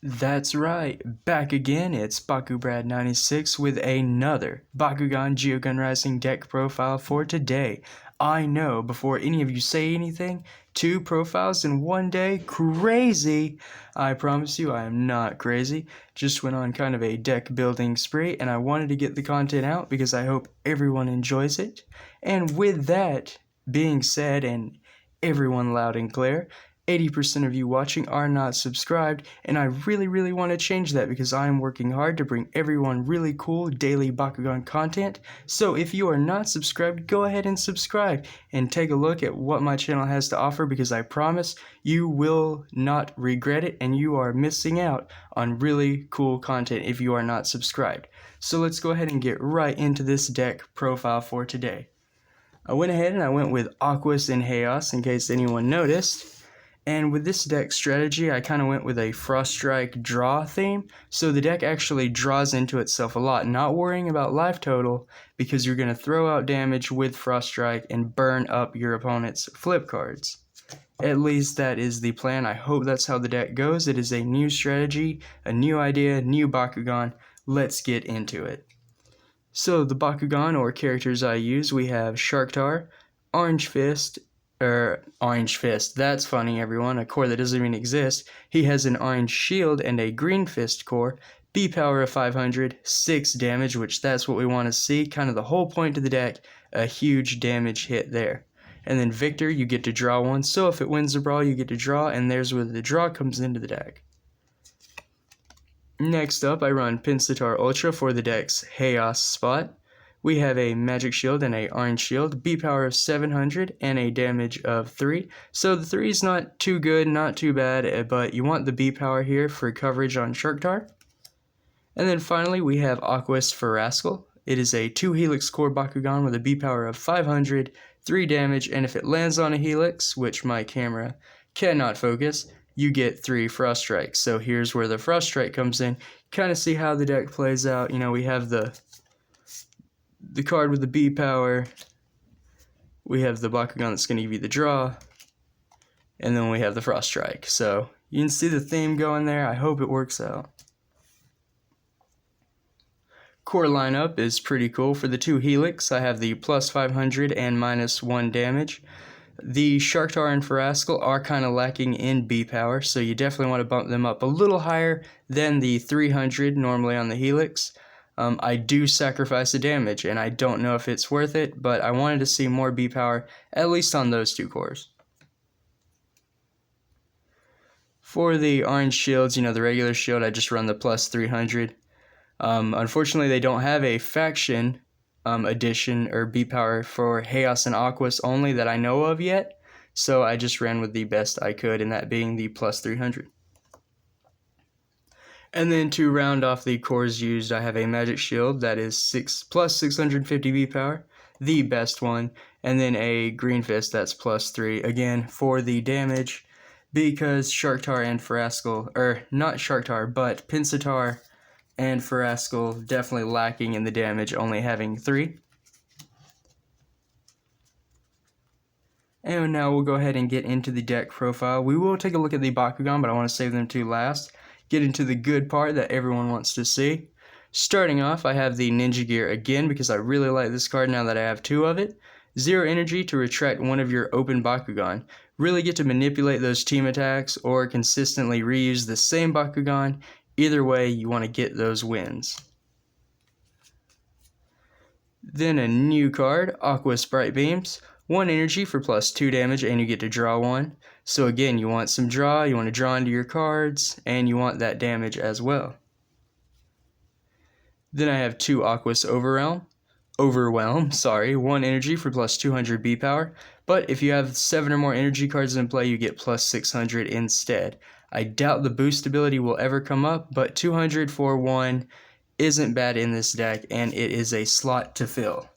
That's right, back again, it's BakuBrad96 with another Bakugan Geogan Rising deck profile for today. I know, before any of you say anything, 2 profiles in one day? Crazy! I promise you I am not crazy, just went on kind of a deck building spree and I wanted to get the content out because I hope everyone enjoys it. And with that being said, and everyone loud and clear, 80% of you watching are not subscribed, and I really want to change that because I am working hard to bring everyone really cool daily Bakugan content. So if you are not subscribed, go ahead and subscribe and take a look at what my channel has to offer because I promise you will not regret it and you are missing out on really cool content if you are not subscribed. So let's go ahead and get right into this deck profile for today. I went ahead and I went with Aquos and Haos in case anyone noticed. And with this deck strategy, I kind of went with a Frost Strike draw theme, so the deck actually draws into itself a lot, not worrying about life total, because you're going to throw out damage with Frost Strike and burn up your opponent's flip cards. At least that is the plan. I hope that's how the deck goes. It is a new strategy, a new idea, new Bakugan. Let's get into it. So the Bakugan or characters I use, we have Sharktar, Orange Fist, that's funny everyone, a core that doesn't even exist. He has an orange shield and a green fist core, B power of 500, 6 damage, which that's what we want to see, kind of the whole point of the deck, a huge damage hit there. And then Victor, you get to draw one, so if it wins the brawl you get to draw, and there's where the draw comes into the deck. Next up I run Pensatar Ultra for the deck's Haos spot. We have a magic shield and a orange shield, B power of 700 and a damage of 3. So the 3 is not too good, not too bad, but you want the B power here for coverage on Sharktar. And then finally we have Aquos for It is a 2 Helix core Bakugan with a B power of 500, 3 damage, and if it lands on a Helix, which my camera cannot focus, you get 3 Frost Strikes. So here's where the Frost Strike comes in. Kind of see how the deck plays out. You know, we have the card with the B power, we have the Bakugan that's going to give you the draw, and then we have the Frost Strike. So you can see the theme going there. I hope it works out. Core lineup is pretty cool. For the 2 Helix, I have the plus 500 and minus 1 damage. The Sharktar and Farascal are kind of lacking in B power, so you definitely want to bump them up a little higher than the 300 normally on the Helix. I do sacrifice a damage, and I don't know if it's worth it, but I wanted to see more B power, at least on those 2 cores. For the orange shields, you know, the regular shield, I just run the plus 300. Unfortunately, they don't have a faction edition or B power for Haos and Aquos only that I know of yet, so I just ran with the best I could, and that being the plus 300. And then to round off the cores used, I have a magic shield that is plus 650 B power, the best one, and then a green fist that's plus 3, again for the damage, because Sharktar and Farascal, or not Sharktar, but Pensatar and Farascal definitely lacking in the damage, only having 3. And now we'll go ahead and get into the deck profile. We will take a look at the Bakugan, but I want to save them to last. Get into the good part that everyone wants to see. Starting off, I have the Ninja Gear again because I really like this card now that I have 2 of it. 0 energy to retract one of your open Bakugan. Really get to manipulate those team attacks or consistently reuse the same Bakugan. Either way, you want to get those wins. Then a new card, Aquos Bright Beams. 1 energy for plus 2 damage and you get to draw 1. So again, you want some draw, you want to draw into your cards, and you want that damage as well. Then I have 2 Aquos Overwhelm, 1 energy for plus 200 B power, but if you have 7 or more energy cards in play, you get plus 600 instead. I doubt the boost ability will ever come up, but 200 for 1 isn't bad in this deck, and it is a slot to fill.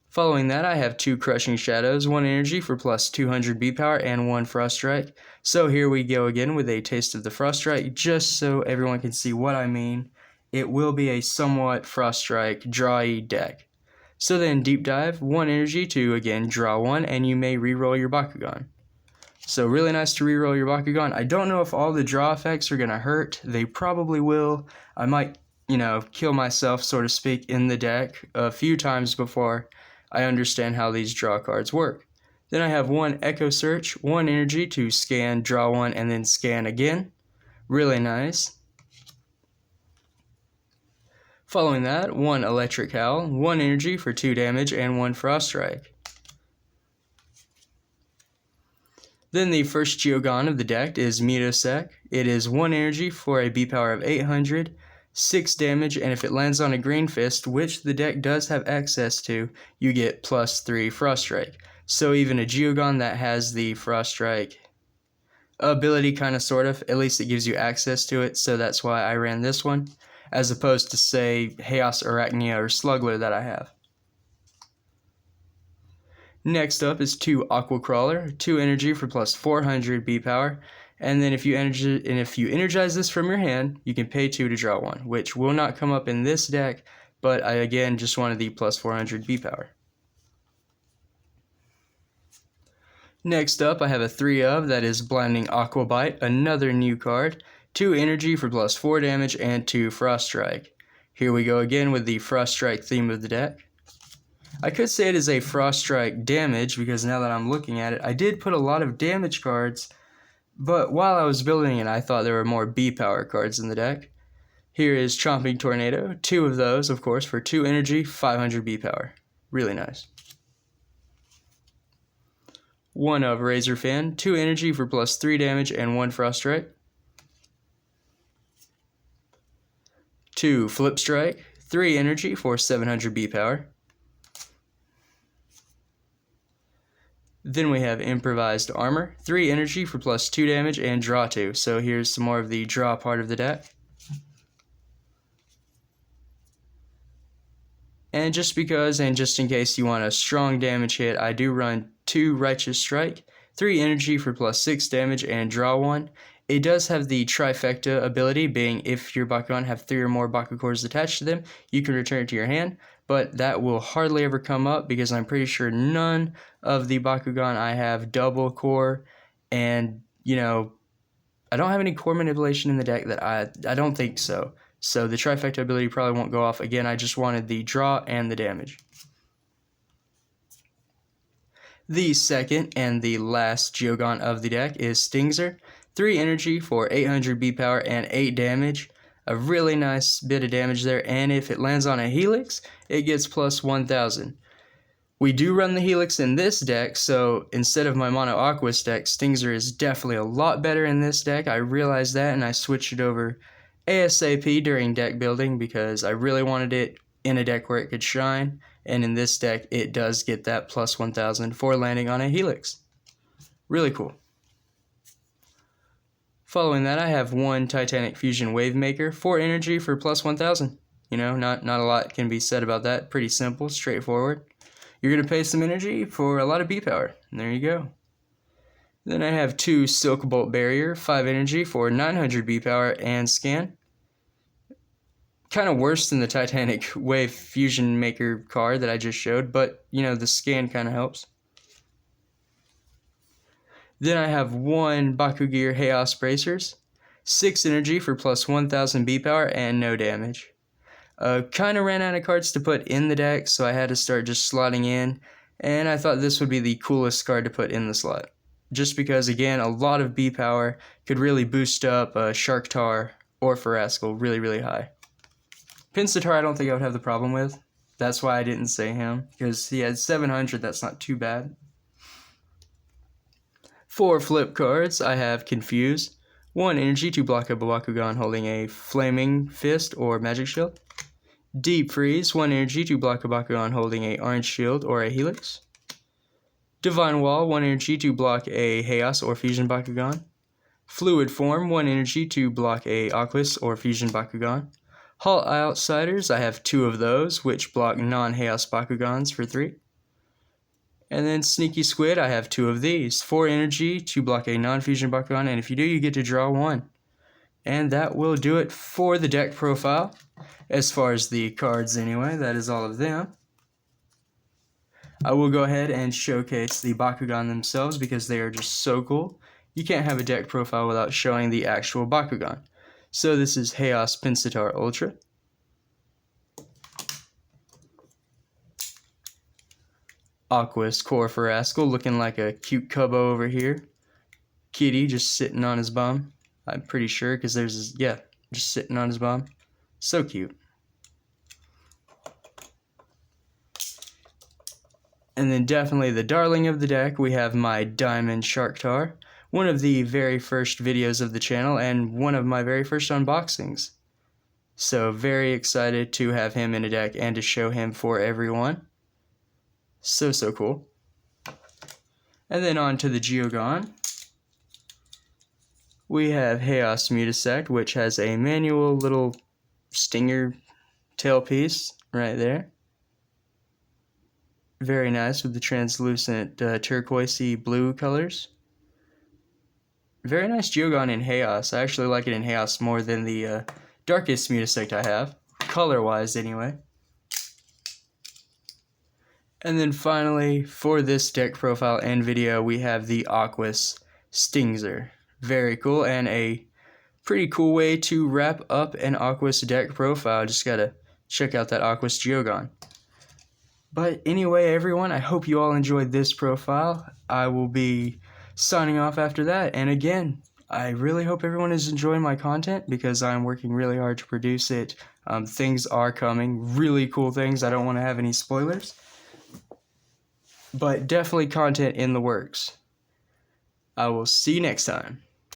Following that, I have 2 Crushing Shadows, 1 energy for plus 200 B power, and 1 Frost Strike. So here we go again with a taste of the Frost Strike, just so everyone can see what I mean. It will be a somewhat Frost Strike drawy deck. So then Deep Dive, 1 energy to again draw 1, and you may reroll your Bakugan. So really nice to reroll your Bakugan. I don't know if all the draw effects are going to hurt. They probably will. I might, kill myself, so to speak, in the deck a few times before I understand how these draw cards work. Then I have one Echo Search, one energy to scan, draw one, and then scan again. Really nice. Following that, one Electric Howl, one energy for 2 damage, and one Frost Strike. Then the first Geogan of the deck is Mitosek. It is 1 energy for a B power of 800, 6 damage, and if it lands on a Green Fist, which the deck does have access to, you get +3 Frost Strike. So even a Geogan that has the Frost Strike ability, kind of, sort of, at least it gives you access to it, so that's why I ran this one, as opposed to, say, Haos Arachnia or Slugler that I have. Next up is 2 Aqua Crawler, 2 energy for +400 B power, and then if you energize this from your hand, you can pay 2 to draw 1, which will not come up in this deck, but I again just wanted the +400 B power. Next up I have a 3 of, that is Blinding Aqua Bite, another new card, 2 energy for +4 damage and 2 Frost Strike. Here we go again with the Frost Strike theme of the deck. I could say it is a Frost Strike damage because now that I'm looking at it, I did put a lot of damage cards, but while I was building it, I thought there were more B power cards in the deck. Here is Chomping Tornado, 2 of those, of course, for 2 energy, 500 B power. Really nice. 1 of Razor Fan, 2 energy for +3 damage and 1 Frost Strike. 2 Flip Strike, 3 energy for 700 B power. Then we have Improvised Armor, 3 energy for +2 damage and draw 2. So here's some more of the draw part of the deck. And just because, and just in case you want a strong damage hit, I do run 2 Righteous Strike, 3 energy for +6 damage and draw 1. It does have the trifecta ability, being if your Bakugan have 3 or more Bakukores attached to them, you can return it to your hand, but that will hardly ever come up because I'm pretty sure none of the Bakugan I have double core, and I don't have any core manipulation in the deck that I don't think so. So the trifecta ability probably won't go off. Again, I just wanted the draw and the damage. The second and the last Geogan of the deck is Stingzer, 3 energy for 800 B power and 8 damage. A really nice bit of damage there, and if it lands on a Helix, it gets +1000. We do run the Helix in this deck, so instead of my Mono Aquos deck, Stingzer is definitely a lot better in this deck. I realized that, and I switched it over ASAP during deck building because I really wanted it in a deck where it could shine, and in this deck, it does get that +1000 for landing on a Helix. Really cool. Following that, I have 1 Titanic Fusion Wavemaker, 4 energy for +1000. Not a lot can be said about that. Pretty simple, straightforward. You're going to pay some energy for a lot of B power. And there you go. Then I have 2 Silk Bolt Barrier, 5 energy for 900 B power and scan. Kind of worse than the Titanic Wave Fusion Maker card that I just showed, but the scan kind of helps. Then I have 1 Bakugear Haos Bracers, 6 energy for +1000 B power and no damage. Kind of ran out of cards to put in the deck, so I had to start just slotting in, and I thought this would be the coolest card to put in the slot. Just because, again, a lot of B power could really boost up Sharktar or Farascal really, really high. Pinsattar I don't think I would have the problem with. That's why I didn't say him, because he had 700, that's not too bad. For flip cards, I have Confuse, 1 energy to block a Bakugan holding a Flaming Fist or Magic Shield. Deep Freeze, 1 energy to block a Bakugan holding a Orange Shield or a Helix. Divine Wall, 1 energy to block a Haos or Fusion Bakugan. Fluid Form, 1 energy to block a Aquos or Fusion Bakugan. Halt Outsiders, I have 2 of those, which block non-Haos Bakugans for 3. And then Sneaky Squid, I have 2 of these. 4 energy to block a non-fusion Bakugan, and if you do, you get to draw 1. And that will do it for the deck profile. As far as the cards anyway, that is all of them. I will go ahead and showcase the Bakugan themselves because they are just so cool. you can't have a deck profile without showing the actual Bakugan. So this is Haos Pensatar Ultra. Aquos Core for Rascal, looking like a cute cubbo over here. Kitty just sitting on his bum. I'm pretty sure because there's his, yeah, just sitting on his bum. So cute. And then definitely the darling of the deck, we have my Diamond Sharktar, one of the very first videos of the channel and one of my very first unboxings. So very excited to have him in a deck and to show him for everyone. So cool. And then on to the Geogan. We have Haos Mutasect, which has a manual little stinger tailpiece right there. Very nice with the translucent turquoisey blue colors. Very nice Geogan in Haos. I actually like it in Haos more than the darkest Mutasect I have, color-wise anyway. And then finally, for this deck profile and video, we have the Aquos Stingzer. Very cool, and a pretty cool way to wrap up an Aquos deck profile. Just gotta check out that Aquos Geogan. But anyway, everyone, I hope you all enjoyed this profile. I will be signing off after that. And again, I really hope everyone is enjoying my content because I'm working really hard to produce it. Things are coming, really cool things. I don't want to have any spoilers. But definitely content in the works. I will see you next time.